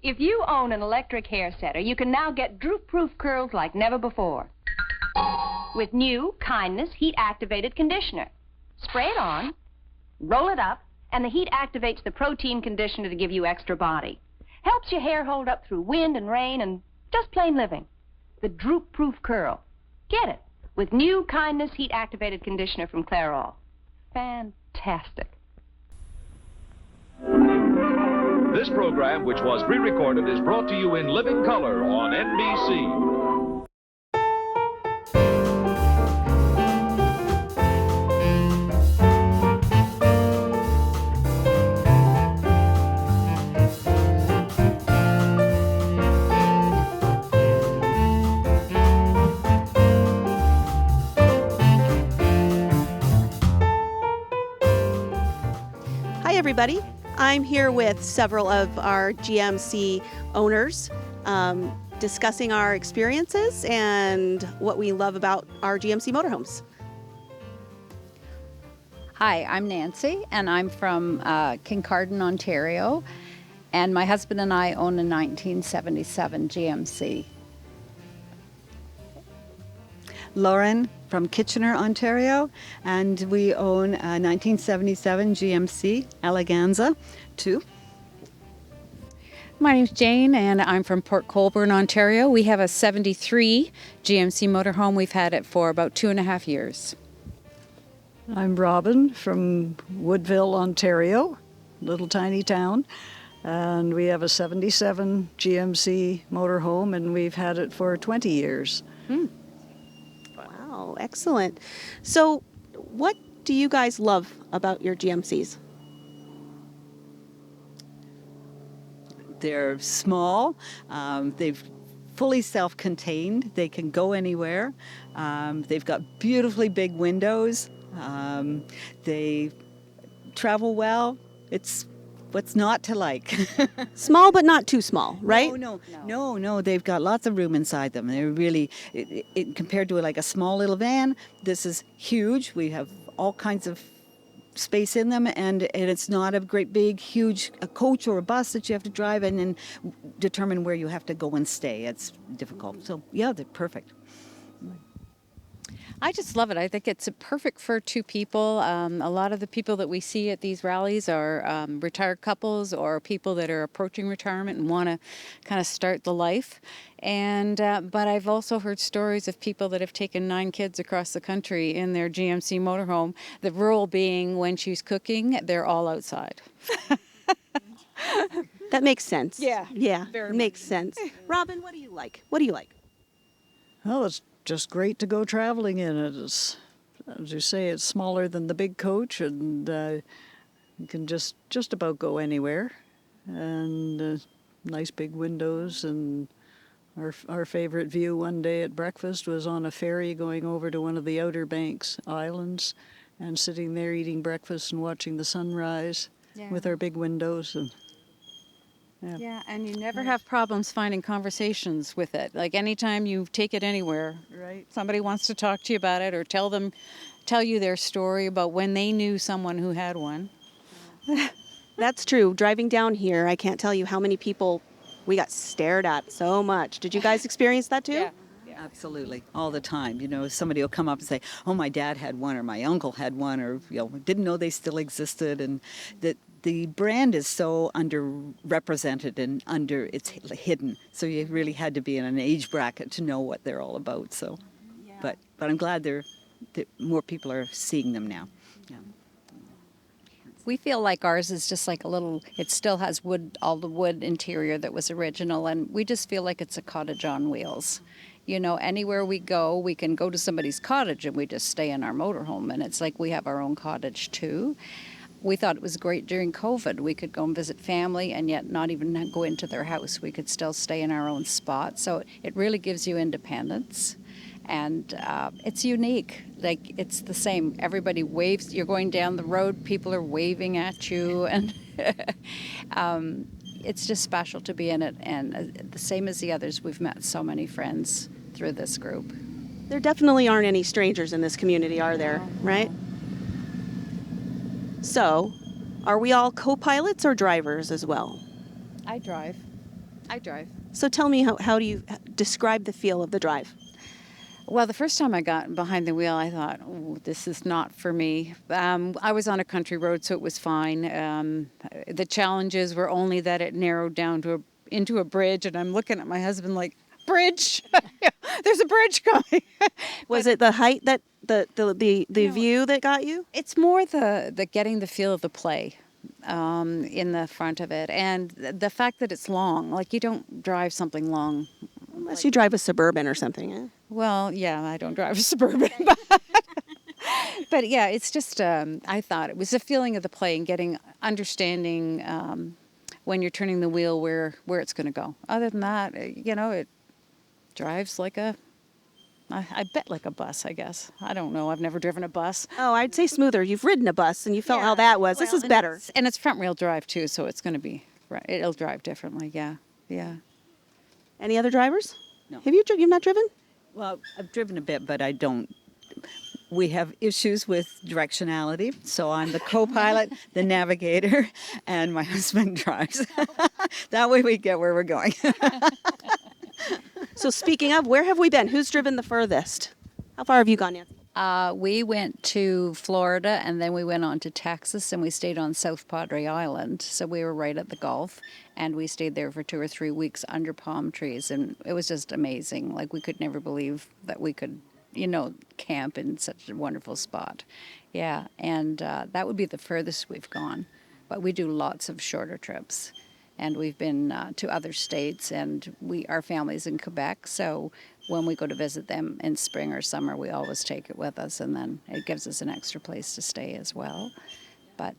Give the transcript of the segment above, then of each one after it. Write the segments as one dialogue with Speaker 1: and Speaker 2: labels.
Speaker 1: If you own an electric hair setter, you can now get droop-proof curls like never before. With new Kindness heat-activated conditioner. Spray it on, roll it up, and the heat activates the protein conditioner to give you extra body. Helps your hair hold up through wind and rain and just plain living. The droop-proof curl. Get it with new Kindness heat-activated conditioner from Clairol. Fantastic.
Speaker 2: This program, which was pre-recorded, is brought to you in living color on NBC.
Speaker 3: Hi, everybody. I'm here with several of our GMC owners discussing our experiences and what we love about our GMC motorhomes.
Speaker 4: Hi, I'm Nancy, and I'm from Kincardine, Ontario, and my husband and I own a 1977 GMC.
Speaker 5: Lauren from Kitchener, Ontario, and we own a 1977 GMC Eleganza 2.
Speaker 4: My name's Jane, and I'm from Port Colborne, Ontario. We have a 73 GMC motorhome. We've had it for about 2.5 years.
Speaker 6: I'm Robin from Woodville, Ontario, little tiny town, and we have a 77 GMC motorhome, and we've had it for 20 years.
Speaker 3: Wow, excellent. So what do you guys love about your GMCs?
Speaker 5: They're small, they've fully self-contained, they can go anywhere, they've got beautifully big windows, they travel well. It's what's not to like.
Speaker 3: Small but not too small, right?
Speaker 5: No, they've got lots of room inside them. They're really, compared to like a small little van, this is huge. We have all kinds of space in them, and it's not a great big huge a coach or a bus that you have to drive and then determine where you have to go and stay. It's difficult. So yeah, they're perfect.
Speaker 4: I just love it. I think it's perfect for two people. A lot of the people that we see at these rallies are retired couples or people that are approaching retirement and want to kind of start the life. And but I've also heard stories of people that have taken 9 kids across the country in their GMC motorhome. The rule being when she's cooking, they're all outside.
Speaker 3: That makes sense.
Speaker 4: Yeah,
Speaker 3: Makes sense. Robin, what do you like? What do you like?
Speaker 6: Well, it's just great to go traveling in it. It's, as you say, it's smaller than the big coach, and you can just about go anywhere. And nice big windows, and our favorite view one day at breakfast was on a ferry going over to one of the Outer Banks islands, and sitting there eating breakfast and watching the sunrise with our big windows. And
Speaker 4: yeah, and you never have problems finding conversations with it. Like anytime you take it anywhere,
Speaker 5: Right.
Speaker 4: somebody wants to talk to you about it or tell you their story about when they knew someone who had one.
Speaker 3: That's true. Driving down here, I can't tell you how many people we got stared at so much. Did you guys experience that too?
Speaker 4: Yeah.
Speaker 5: Absolutely, all the time. You know, somebody will come up and say, "Oh, my dad had one," or "My uncle had one," or "Didn't know they still existed." And that the brand is so underrepresented and it's hidden. So you really had to be in an age bracket to know what they're all about. So, but I'm glad that more people are seeing them now. Yeah.
Speaker 4: We feel like ours is just like a little, it still has all the wood interior that was original, and we just feel like it's a cottage on wheels. You know, anywhere we go, we can go to somebody's cottage and we just stay in our motorhome, and it's like we have our own cottage too. We thought it was great during COVID. We could go and visit family and yet not even go into their house. We could still stay in our own spot. So it really gives you independence. And it's unique. Like, it's the same. Everybody waves. You're going down the road, people are waving at you. And it's just special to be in it. And the same as the others, we've met so many friends through this group.
Speaker 3: There definitely aren't any strangers in this community, are there? Right? So, are we all co-pilots or drivers as well?
Speaker 4: I drive. I drive.
Speaker 3: So tell me, how do you describe the feel of the drive?
Speaker 4: Well, the first time I got behind the wheel, I thought, oh, this is not for me. I was on a country road, so it was fine. The challenges were only that it narrowed down into a bridge, and I'm looking at my husband like, bridge? There's a bridge coming.
Speaker 3: Was it the height that the view that got you?
Speaker 4: It's more the getting the feel of the play in the front of it, and the fact that it's long. Like, you don't drive something long.
Speaker 3: Unless you drive a Suburban or something. Eh?
Speaker 4: Well, yeah, I don't drive a Suburban, but yeah, it's just, I thought it was the feeling of the play and understanding when you're turning the wheel where it's going to go. Other than that, it drives like I bet like a bus, I guess. I don't know. I've never driven a bus.
Speaker 3: Oh, I'd say smoother. You've ridden a bus and you felt how that was. This is better.
Speaker 4: And it's front wheel drive too, so it's going to be, right. It'll drive differently. Yeah.
Speaker 3: Any other drivers?
Speaker 5: No.
Speaker 3: You've not driven?
Speaker 5: Well, I've driven a bit, but I don't. We have issues with directionality, so I'm the co-pilot, the navigator, and my husband drives. That way we get where we're going.
Speaker 3: So speaking of, where have we been? Who's driven the furthest? How far have you gone, Nancy?
Speaker 4: We went to Florida, and then we went on to Texas, and we stayed on South Padre Island. So we were right at the Gulf, and we stayed there for 2 or 3 weeks under palm trees, and it was just amazing. Like, we could never believe that we could, camp in such a wonderful spot. Yeah, and that would be the furthest we've gone. But we do lots of shorter trips. And we've been to other states, and our family's in Quebec, so when we go to visit them in spring or summer, we always take it with us, and then it gives us an extra place to stay as well. But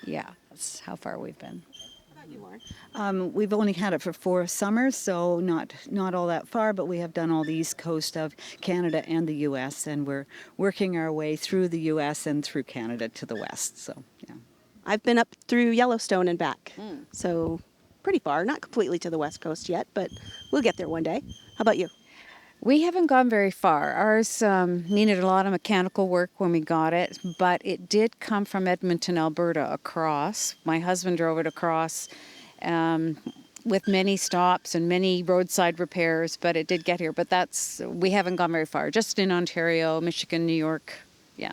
Speaker 4: yeah, that's how far we've been.
Speaker 5: We've only had it for 4 summers, so not all that far, but we have done all the east coast of Canada and the U.S., and we're working our way through the U.S. and through Canada to the west, so yeah.
Speaker 3: I've been up through Yellowstone and back, so pretty far. Not completely to the west coast yet, but we'll get there one day. How about you?
Speaker 4: We haven't gone very far. Ours needed a lot of mechanical work when we got it, but it did come from Edmonton, Alberta, across. My husband drove it across with many stops and many roadside repairs, but it did get here. But we haven't gone very far, just in Ontario, Michigan, New York, yeah.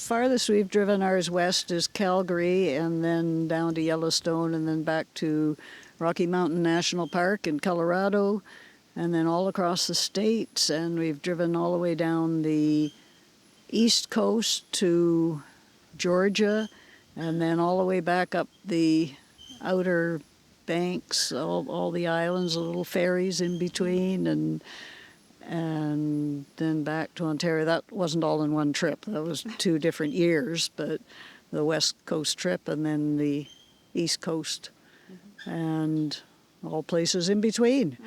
Speaker 6: Farthest we've driven ours west is Calgary, and then down to Yellowstone, and then back to Rocky Mountain National Park in Colorado, and then all across the states. And we've driven all the way down the east coast to Georgia, and then all the way back up the outer banks, all the islands, the little ferries in between, and then back to Ontario. That wasn't all in one trip. That was 2 different years, but the west coast trip and then the east coast, and all places in between.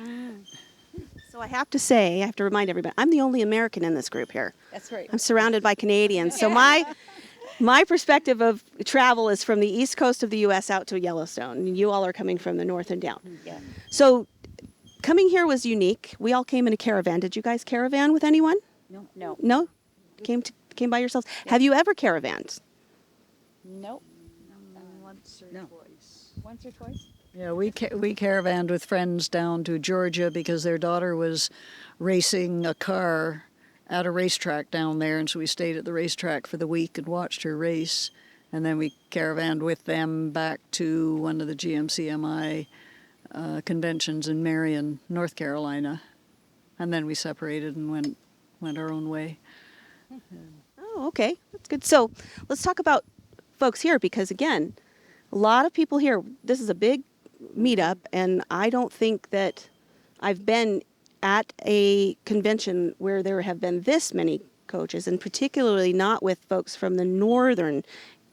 Speaker 3: So I have to remind everybody, I'm the only American in this group here.
Speaker 4: That's right.
Speaker 3: I'm surrounded by Canadians. So my perspective of travel is from the east coast of the U.S. out to Yellowstone. You all are coming from the north and down.
Speaker 4: Yeah.
Speaker 3: So coming here was unique. We all came in a caravan. Did you guys caravan with anyone?
Speaker 4: No.
Speaker 3: No? Came by yourselves? Yeah. Have you ever caravanned?
Speaker 4: Nope.
Speaker 6: Once or
Speaker 5: No.
Speaker 6: twice.
Speaker 4: Once or twice?
Speaker 6: Yeah, we caravanned with friends down to Georgia because their daughter was racing a car at a racetrack down there, and so we stayed at the racetrack for the week and watched her race, and then we caravanned with them back to one of the GMCMI conventions in Marion, North Carolina, and then we separated and went our own way.
Speaker 3: Oh, okay. That's good. So let's talk about folks here, because again, a lot of people here. This is a big meetup, and I don't think that I've been at a convention where there have been this many coaches, and particularly not with folks from the northern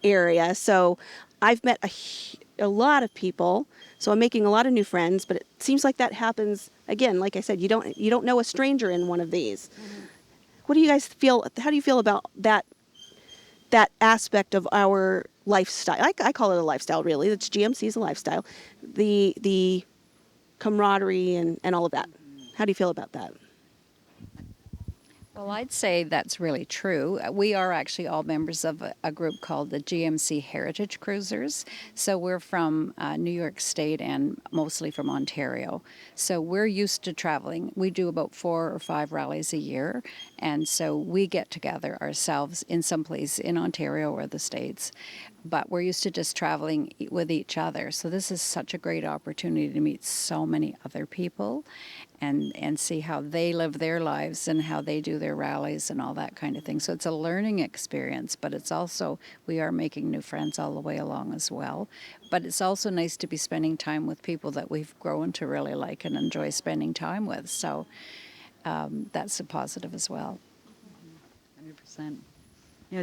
Speaker 3: area. So I've met a lot of people, so I'm making a lot of new friends, but it seems like that happens, again, like I said, you don't know a stranger in one of these. Mm-hmm. What do you guys feel, how do you feel about that aspect of our lifestyle? I call it a lifestyle, really. It's GMC's a lifestyle. The camaraderie and all of that. How do you feel about that?
Speaker 4: Well, I'd say that's really true. We are actually all members of a group called the GMC Heritage Cruisers. So we're from New York State and mostly from Ontario. So we're used to traveling. We do about 4 or 5 rallies a year. And so we get together ourselves in some place in Ontario or the States. But we're used to just traveling with each other. So this is such a great opportunity to meet so many other people and see how they live their lives and how they do their rallies and all that kind of thing. So it's a learning experience, but it's also, we are making new friends all the way along as well. But it's also nice to be spending time with people that we've grown to really like and enjoy spending time with. So that's a positive as well.
Speaker 5: 100%. Yeah,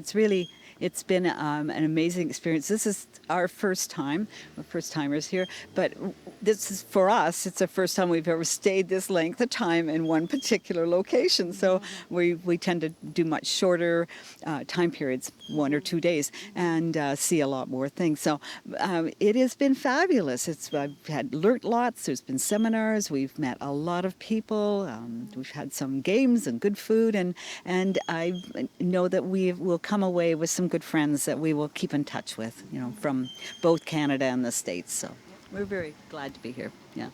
Speaker 5: it's been an amazing experience. This is our first time. We're first timers here, but this is for us. It's the first time we've ever stayed this length of time in one particular location. So we tend to do much shorter time periods, 1 or 2 days, and see a lot more things. So it has been fabulous. I've had learnt lots. There's been seminars. We've met a lot of people. We've had some games and good food, and I know that we will come away with some good friends that we will keep in touch with, from both Canada and the States. So we're very glad to be here. Yeah.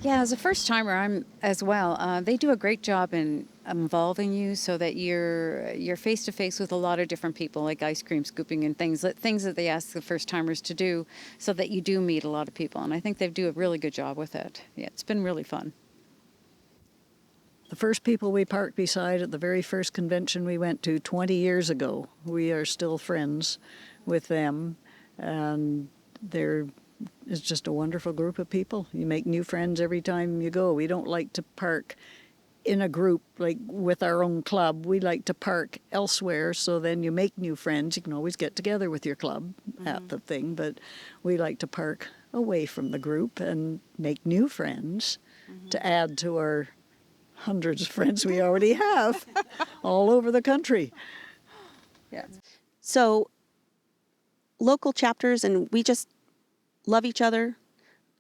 Speaker 4: Yeah, as a first timer, I'm as well. They do a great job in involving you so that you're face to face with a lot of different people, like ice cream scooping and things that they ask the first timers to do, so that you do meet a lot of people. And I think they do a really good job with it. Yeah, it's been really fun.
Speaker 6: The first people we parked beside at the very first convention we went to 20 years ago, we are still friends with them, and it's just a wonderful group of people. You make new friends every time you go. We don't like to park in a group like with our own club. We like to park elsewhere, so then you make new friends. You can always get together with your club at the thing, but we like to park away from the group and make new friends to add to our hundreds of friends we already have all over the country.
Speaker 4: Yeah.
Speaker 3: So local chapters, and we just love each other.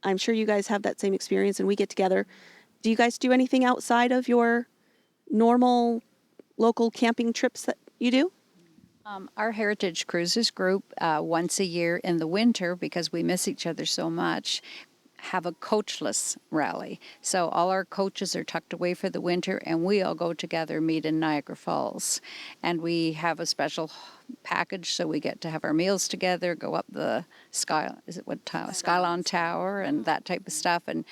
Speaker 3: I'm sure you guys have that same experience, and we get together. Do you guys do anything outside of your normal local camping trips that you do?
Speaker 4: Our Heritage Cruises group, once a year in the winter, because we miss each other so much, have a coachless rally. So all our coaches are tucked away for the winter, and we all go together, meet in Niagara Falls. And we have a special package, so we get to have our meals together, go up the Skyline Tower and that type of stuff, and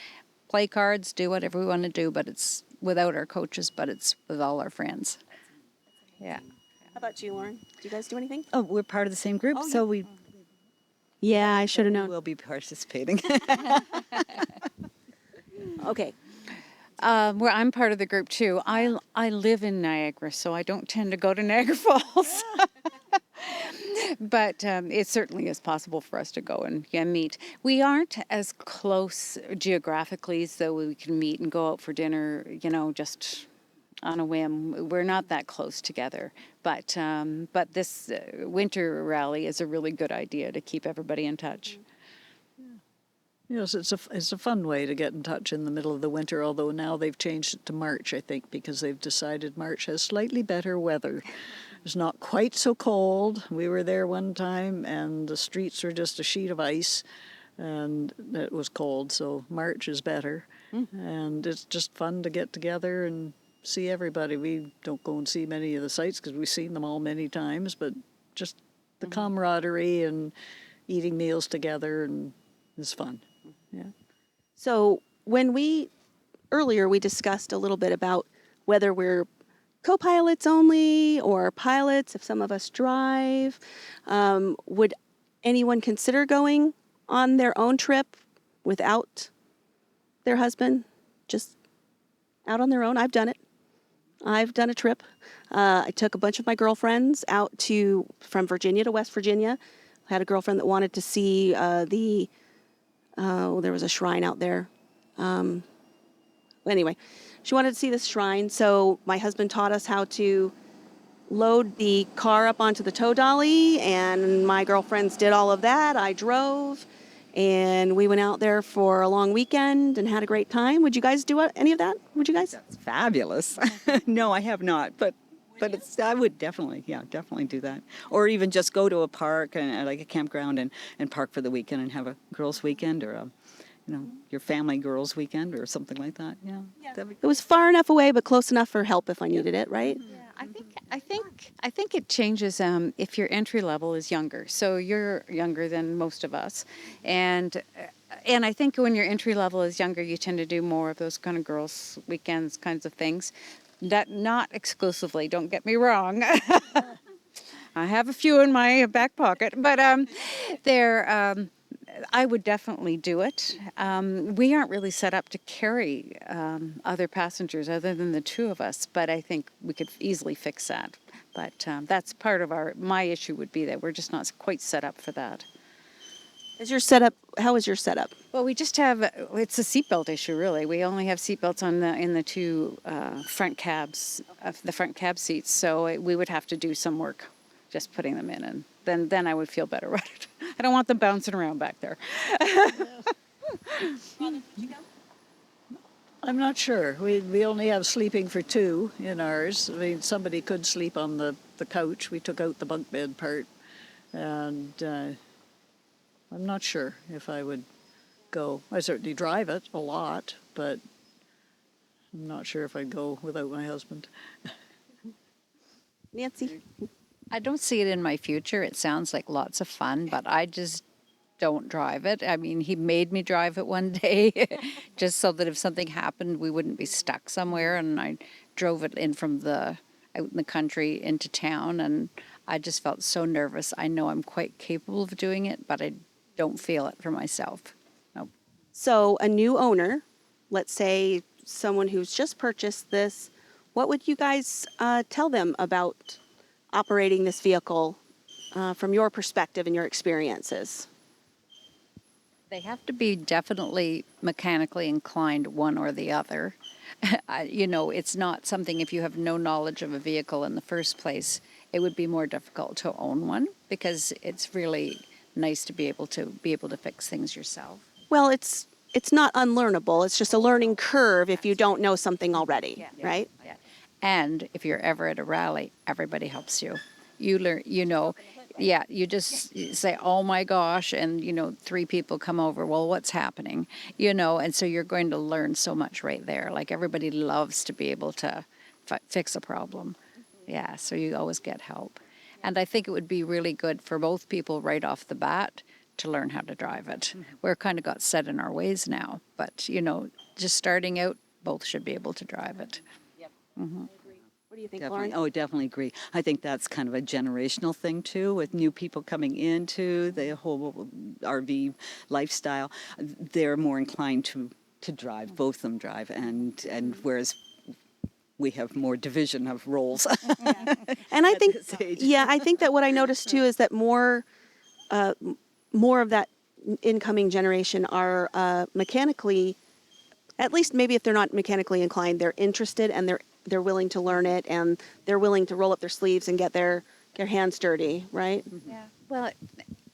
Speaker 4: play cards, do whatever we want to do, but it's without our coaches, but it's with all our friends. Yeah.
Speaker 3: How about you, Lauren? Do you guys do anything?
Speaker 5: Oh, we're part of the same group, so we
Speaker 3: Yeah, I should have known.
Speaker 5: will be participating.
Speaker 3: Okay.
Speaker 4: Well, I'm part of the group too. I live in Niagara, so I don't tend to go to Niagara Falls. But it certainly is possible for us to go and meet. We aren't as close geographically, so we can meet and go out for dinner, just on a whim. We're not that close together. But this winter rally is a really good idea to keep everybody in touch.
Speaker 6: Yes, it's a fun way to get in touch in the middle of the winter, although now they've changed it to March, I think, because they've decided March has slightly better weather. It's not quite so cold. We were there one time, and the streets were just a sheet of ice, and it was cold, so March is better. And it's just fun to get together and see everybody. We don't go and see many of the sites because we've seen them all many times, but just the camaraderie and eating meals together, and it's fun. Yeah.
Speaker 3: So earlier we discussed a little bit about whether we're co-pilots only or pilots, if some of us drive. Would anyone consider going on their own trip without their husband, just out on their own? I've done it. I've done a trip. I took a bunch of my girlfriends out from Virginia to West Virginia. I had a girlfriend that wanted to see there was a shrine out there. Anyway, she wanted to see this shrine, so my husband taught us how to load the car up onto the tow dolly, and my girlfriends did all of that. I drove, and we went out there for a long weekend and had a great time. Would you guys do any of that? Would you guys?
Speaker 5: It's fabulous. No, I have not, but I would definitely do that. Or even just go to a park and like a campground and park for the weekend and have a girls' weekend or your family girls' weekend or something like that. Yeah.
Speaker 3: It was far enough away, but close enough for help if I needed it, right?
Speaker 4: I think it changes if your entry level is younger. So you're younger than most of us, and I think when your entry level is younger, you tend to do more of those kind of girls' weekends kinds of things. That not exclusively. Don't get me wrong. I have a few in my back pocket, but I would definitely do it. We aren't really set up to carry other passengers other than the two of us, but I think we could easily fix that. But that's part of my issue would be that we're just not quite set up for that.
Speaker 3: How is your setup?
Speaker 4: Well, we just have, it's a seatbelt issue, really. We only have seatbelts in the two front cabs, the front cab seats, so we would have to do some work just putting them in, and then I would feel better about it. I don't want them bouncing around back there.
Speaker 6: I'm not sure. We only have sleeping for two in ours. I mean, somebody could sleep on the couch. We took out the bunk bed part, and I'm not sure if I would go. I certainly drive it a lot, but I'm not sure if I'd go without my husband.
Speaker 3: Nancy?
Speaker 4: I don't see it in my future. It sounds like lots of fun, but I just don't drive it. I mean, he made me drive it one day just so that if something happened, we wouldn't be stuck somewhere. And I drove it in from out in the country into town, and I just felt so nervous. I know I'm quite capable of doing it, but I don't feel it for myself. No.
Speaker 3: So a new owner, let's say someone who's just purchased this, what would you guys tell them about operating this vehicle from your perspective and your experiences?
Speaker 4: They have to be definitely mechanically inclined, one or the other. It's not something, if you have no knowledge of a vehicle in the first place, it would be more difficult to own one because it's really nice to be able to fix things yourself.
Speaker 3: Well, it's not unlearnable. It's just a learning curve if you don't know something already, right?
Speaker 4: Yeah. And if you're ever at a rally, everybody helps you. You learn, you just say, oh my gosh, and, 3 people come over, well, what's happening? And so you're going to learn so much right there. Like everybody loves to be able to fix a problem. Yeah, so you always get help. And I think it would be really good for both people right off the bat to learn how to drive it. Mm-hmm. We're kind of got set in our ways now, but, just starting out, both should be able to drive it.
Speaker 3: Yep.
Speaker 4: Mm-hmm.
Speaker 3: What do you think,
Speaker 5: Definitely.
Speaker 3: Lauren?
Speaker 5: Oh, definitely agree. I think that's kind of a generational thing too, with new people coming into the whole RV lifestyle. They're more inclined to drive. Both of them drive, and whereas we have more division of roles.
Speaker 3: And I think, I think that what I noticed too is that more of that incoming generation are mechanically, at least maybe if they're not mechanically inclined, they're interested and they're willing to learn it, and they're willing to roll up their sleeves and get their hands dirty, right?
Speaker 4: Yeah. Well,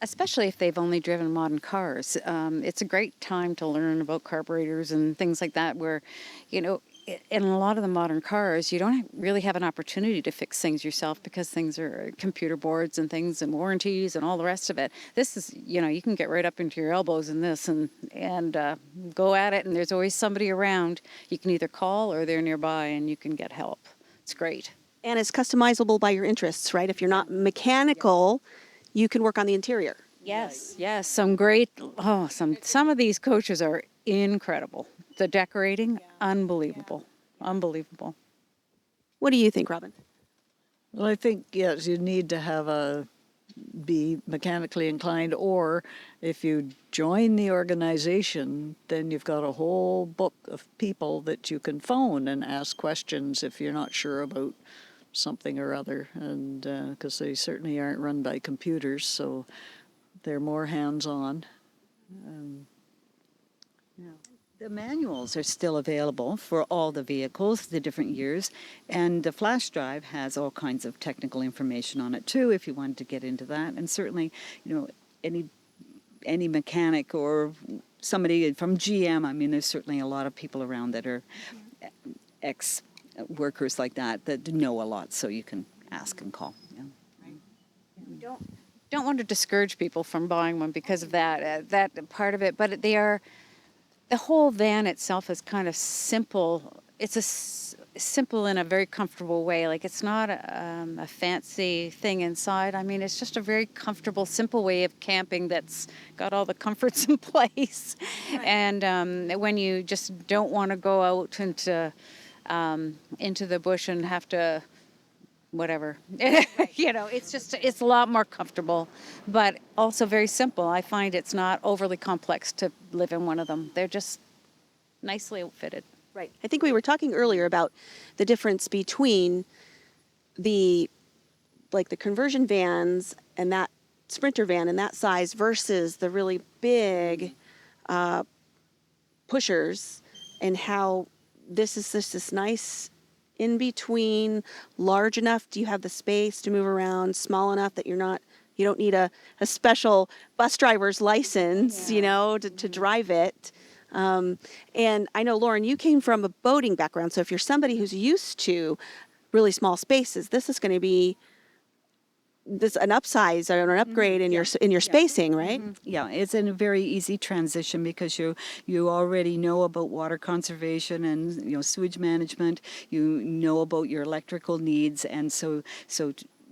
Speaker 4: especially if they've only driven modern cars, it's a great time to learn about carburetors and things like that. Where, in a lot of the modern cars, you don't really have an opportunity to fix things yourself because things are computer boards and things and warranties and all the rest of it. This is, you can get right up into your elbows in this and go at it, and there's always somebody around. You can either call or they're nearby and you can get help. It's great.
Speaker 3: And it's customizable by your interests, right? If you're not mechanical, you can work on the interior.
Speaker 4: Yes, yes. Some of these coaches are incredible. The decorating, unbelievable.
Speaker 3: What do you think, Robin?
Speaker 6: Well, I think, yes, you need to be mechanically inclined, or if you join the organization, then you've got a whole book of people that you can phone and ask questions if you're not sure about something or other, and because they certainly aren't run by computers, so they're more hands-on.
Speaker 5: The manuals are still available for all the vehicles, the different years, and the flash drive has all kinds of technical information on it too, if you wanted to get into that. And certainly, any mechanic or somebody from GM. I mean, there's certainly a lot of people around that are ex-workers like that know a lot, so you can ask and call. Yeah.
Speaker 4: We don't want to discourage people from buying one because of that part of it, but the whole van itself is kind of simple. It's simple in a very comfortable way. Like, it's not a fancy thing inside. I mean, it's just a very comfortable, simple way of camping that's got all the comforts in place. Right. And when you just don't want to go out into the bush and have to whatever, it's a lot more comfortable, but also very simple. I find it's not overly complex to live in one of them. They're just nicely outfitted.
Speaker 3: Right. I think we were talking earlier about the difference between the conversion vans and that Sprinter van and that size versus the really big pushers, and how this is just this nice in between, large enough. Do you have the space to move around, small enough that you don't need a special bus driver's license, to drive it. And I know, Lauren, you came from a boating background, so if you're somebody who's used to really small spaces, this is going to be an upsize or an upgrade in your spacing, right?
Speaker 5: Yeah, it's a very easy transition because you already know about water conservation and sewage management. You know about your electrical needs, and so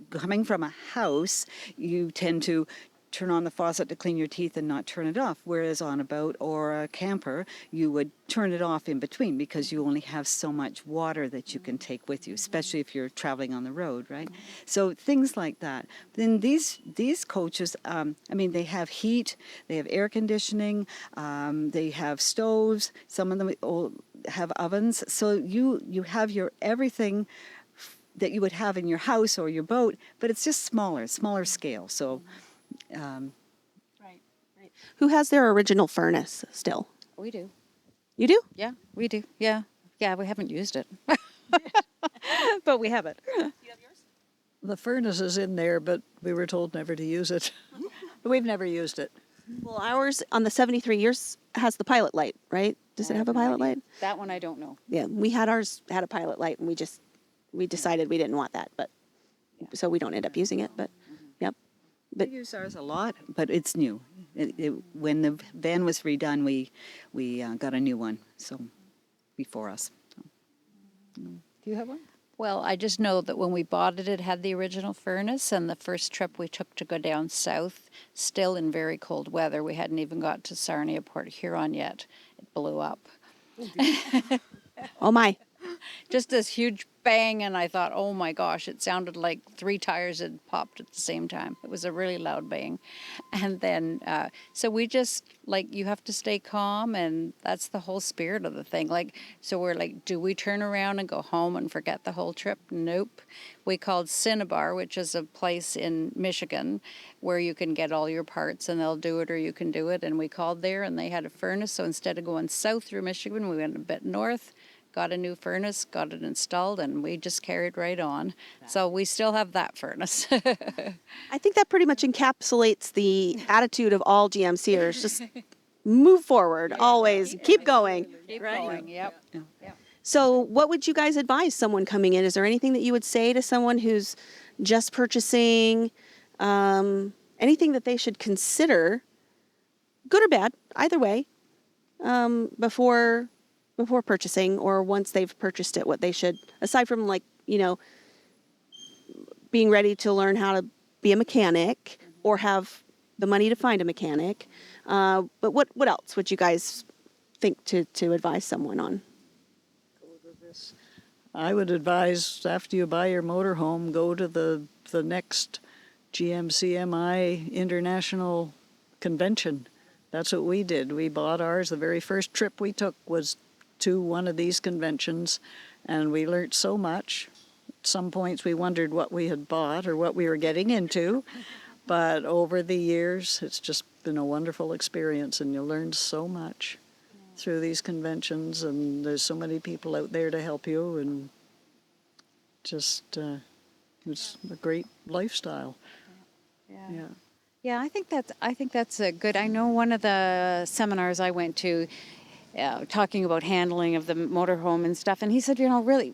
Speaker 5: coming from a house, you tend to turn on the faucet to clean your teeth and not turn it off. Whereas on a boat or a camper, you would turn it off in between because you only have so much water that you can take with you, especially if you're traveling on the road, right? So things like that. Then these coaches, they have heat, they have air conditioning, they have stoves. Some of them have ovens. So you have your everything that you would have in your house or your boat, but it's just smaller scale. So.
Speaker 3: Right. Who has their original furnace still?
Speaker 4: We do.
Speaker 3: You do?
Speaker 4: Yeah, we do. Yeah, we haven't used it, but we have it.
Speaker 3: You have yours?
Speaker 6: The furnace is in there, but we were told never to use it. We've never used it.
Speaker 3: Well, ours on the 73 years has the pilot light, right? Does it have a pilot light?
Speaker 4: That one I don't know.
Speaker 3: Yeah, ours had a pilot light, and we decided we didn't want that, but so we don't end up using it. But yep.
Speaker 5: We use ours a lot, but it's new. When the van was redone, we got a new one, so before us. Do you have one?
Speaker 4: Well, I just know that when we bought it, it had the original furnace, and the first trip we took to go down south, still in very cold weather, we hadn't even got to Sarnia, Port Huron yet, it blew up.
Speaker 3: Oh my.
Speaker 4: Just this huge bang, and I thought, oh my gosh, it sounded like 3 tires had popped at the same time. It was a really loud bang. And then, so we just, you have to stay calm, and that's the whole spirit of the thing. So we're like, do we turn around and go home and forget the whole trip? Nope. We called Cinnabar, which is a place in Michigan where you can get all your parts, and they'll do it or you can do it. And we called there, and they had a furnace, so instead of going south through Michigan, we went a bit north, got a new furnace, got it installed, and we just carried right on. So we still have that furnace.
Speaker 3: I think that pretty much encapsulates the attitude of all GMCers. Just move forward, always. Keep going.
Speaker 4: Keep going, yep.
Speaker 3: So what would you guys advise someone coming in? Is there anything that you would say to someone who's just purchasing, anything that they should consider, good or bad, either way, before purchasing, or once they've purchased it, what they should, aside from being ready to learn how to be a mechanic or have the money to find a mechanic. But what else would you guys think to advise someone on?
Speaker 6: I would advise, after you buy your motorhome, go to the next GMCMI International Convention. That's what we did. We bought ours. The very first trip we took was to one of these conventions, and we learned so much. At some points we wondered what we had bought or what we were getting into, but over the years it's just been a wonderful experience, and you learn so much through these conventions, and there's so many people out there to help you, and just it's a great lifestyle.
Speaker 4: Yeah. Yeah, I think that's a good. I know one of the seminars I went to, talking about handling of the motorhome and stuff, and he said, really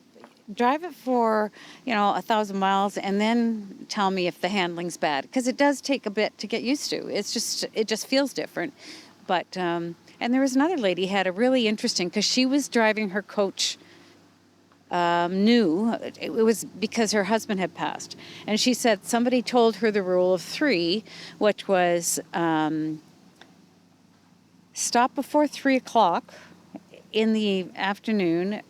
Speaker 4: drive it for 1,000 miles and then tell me if the handling's bad, because it does take a bit to get used to. It just feels different. But and there was another lady had a really interesting, because she was driving her coach. New, it was because her husband had passed, and she said somebody told her the rule of 3, which was stop before 3 o'clock in the afternoon.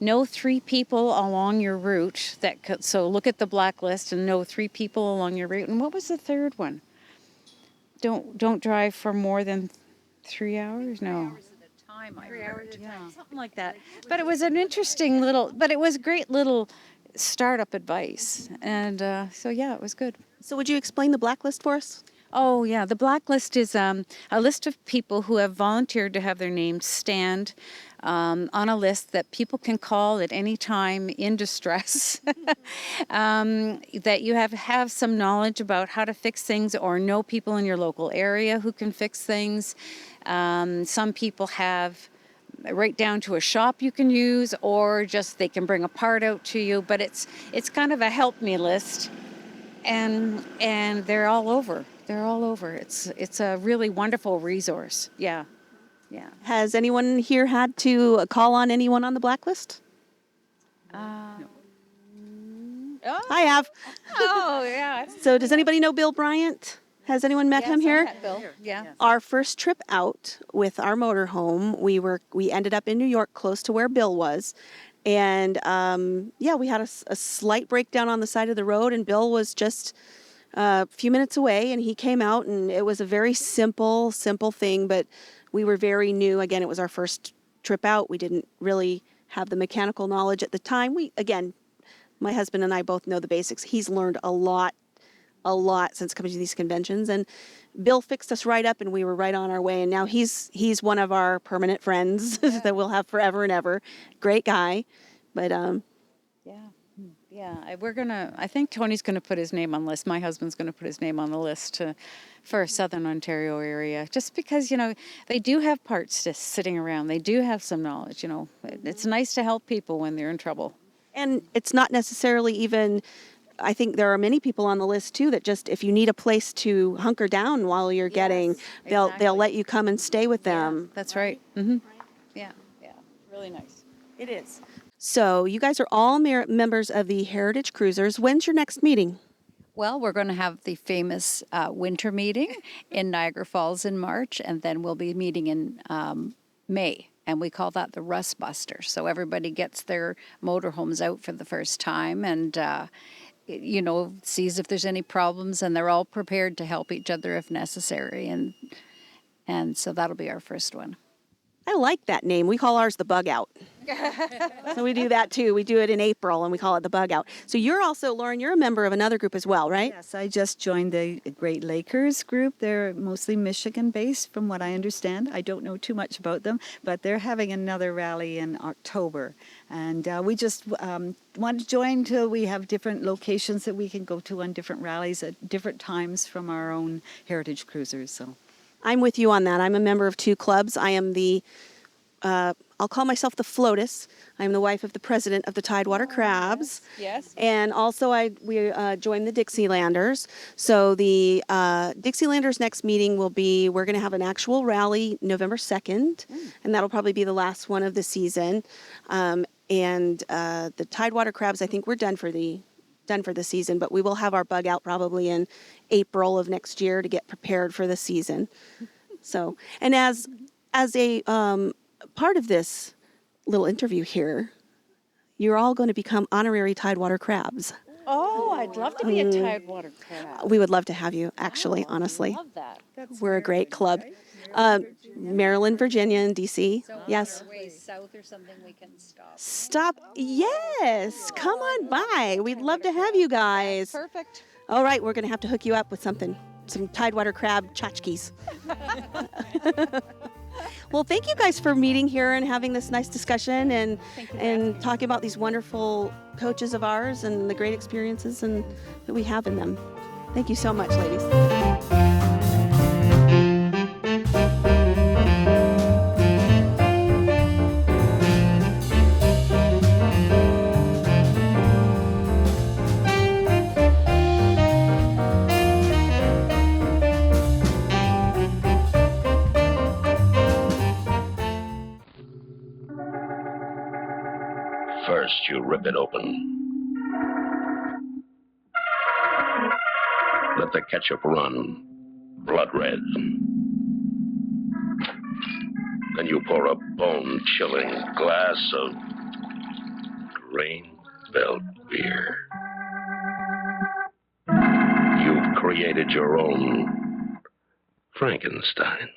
Speaker 4: Know 3 people along your route so look at the blacklist and know 3 people along your route. And what was the third one? Don't drive for more than 3 hours. No. 3 hours at a time, something like that. But it was an interesting but it was great little startup advice. And so, yeah, it was good.
Speaker 3: So would you explain the blacklist for us?
Speaker 4: Oh, yeah. The blacklist is a list of people who have volunteered to have their names stand on a list that people can call at any time in distress, that you have some knowledge about how to fix things or know people in your local area who can fix things. Some people have right down to a shop you can use, or just they can bring a part out to you. But it's kind of a help me list, and they're all over. They're all over. It's a really wonderful resource. Yeah. Yeah.
Speaker 3: Has anyone here had to call on anyone on the blacklist?
Speaker 4: No.
Speaker 3: I have.
Speaker 4: Oh, yeah.
Speaker 3: So does anybody know Bill Bryant? Has anyone met him here?
Speaker 4: Bill. Yeah.
Speaker 3: Our first trip out with our motorhome, we ended up in New York, close to where Bill was, and we had a slight breakdown on the side of the road, and Bill was just a few minutes away, and he came out, and it was a very simple thing, but we were very new. Again, it was our first trip out. We didn't really have the mechanical knowledge at the time. My husband and I both know the basics. He's learned a lot since coming to these conventions, and Bill fixed us right up, and we were right on our way. And now he's one of our permanent friends that we'll have forever and ever. Great guy, but
Speaker 4: I think Tony's gonna put his name on the list. My husband's gonna put his name on the list for Southern Ontario area, just because they do have parts just sitting around. They do have some knowledge. It's nice to help people when they're in trouble.
Speaker 3: And it's not necessarily even. I think there are many people on the list too that just, if you need a place to hunker down while you're they'll let you come and stay with them.
Speaker 4: Yeah, that's right. Mm-hmm. Yeah, really nice.
Speaker 3: It is. So you guys are all members of the Heritage Cruisers. When's your next meeting?
Speaker 4: Well, we're going to have the famous winter meeting in Niagara Falls in March, and then we'll be meeting in May. And we call that the Rust Buster. So everybody gets their motorhomes out for the first time and sees if there's any problems, and they're all prepared to help each other if necessary. And so that'll be our first one.
Speaker 3: I like that name. We call ours the Bug Out. So we do that too. We do it in April, and we call it the Bug Out. So you're also, Lauren, you're a member of another group as well, right?
Speaker 5: Yes, I just joined the Great Lakers group. They're mostly Michigan-based, from what I understand. I don't know too much about them, but they're having another rally in October. And we just want to join till we have different locations that we can go to on different rallies at different times from our own Heritage Cruisers. So
Speaker 3: I'm with you on that. I'm a member of 2 clubs. I am I'll call myself the Flotus. I'm the wife of the president of the Tidewater Crabs.
Speaker 4: Yes.
Speaker 3: And also we joined the Dixielanders. So the Dixielanders next meeting we're going to have an actual rally November 2nd, and that'll probably be the last one of the season. And the Tidewater Crabs, I think we're done for the season, but we will have our bug out probably in April of next year to get prepared for the season. So, and as a part of this little interview here, you're all going to become honorary Tidewater Crabs.
Speaker 4: Oh, I'd love to be a Tidewater Crab.
Speaker 3: We would love to have you, actually, honestly.
Speaker 4: I love that.
Speaker 3: We're a great club. Maryland, Virginia, and D.C.
Speaker 4: So
Speaker 3: yes.
Speaker 4: On our way south or something, we can stop.
Speaker 3: Stop. Yes. Come on by. We'd love to have you guys.
Speaker 4: Perfect.
Speaker 3: All right. We're going to have to hook you up with something. Some Tidewater Crab tchotchkes. Well, thank you guys for meeting here and having this nice discussion and talking about these wonderful coaches of ours and the great experiences that we have in them. Thank you so much, ladies.
Speaker 7: First, you rip it open. Let the ketchup run, blood red. Then you pour a bone-chilling glass of grain belt beer. You've created your own Frankenstein.